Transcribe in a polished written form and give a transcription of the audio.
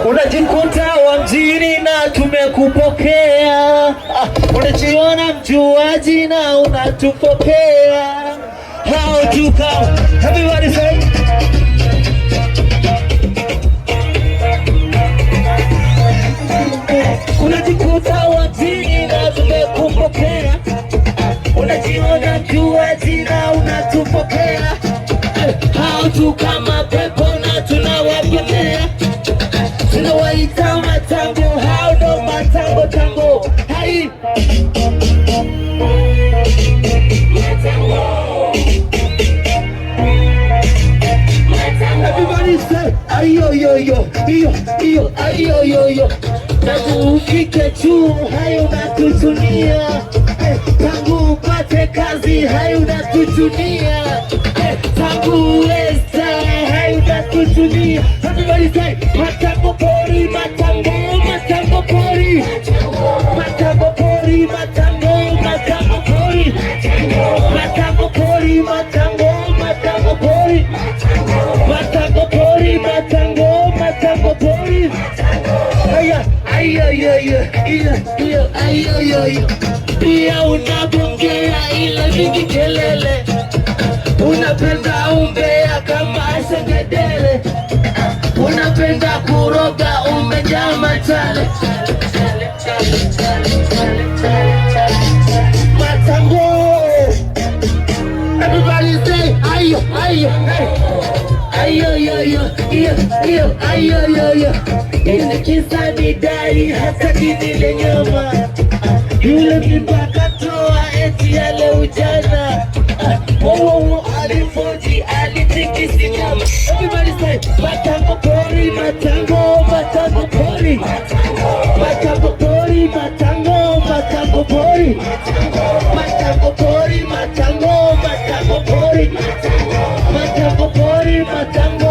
Unajikuta wa mjini na tumekupokea, unajiona mjuaji na unatupokea. How to come? Everybody say. Unajikuta wa mjini na tumekupokea, unajiona mjuaji na unatupokea. How to come? Pepo na tunawapotea, tunawaita matango. How do matango tango? Hai everybody say ayo yo yo yo ayo yo yo. Tangu ufike juu hayo unatutunia, tangu upate kazi hayo unatutunia, tangu uweza hayo unatutunia. Everybody say matango pori, matango matango pori, matango pori, matango matango pori, matango pori, matango matango pori, matango pori, matango matango pori. Aya aya aya aya aya aya. Pia unabongea ile vingi kelele, unapenda umbea kama segedele, unapenda kuroga umejaa machale. Matango. Everybody say ayo ayo ayo yo yo yo ayo yo yo. Ile kisa ni dai hata kinile nyama, yule mipaka toa eti yale ujana. Wow alifoji alitikisi nyama. Everybody say matango pori, matango matango pori, matango pori, matango matango pori, matango pori, matango matango pori, matango pori, matango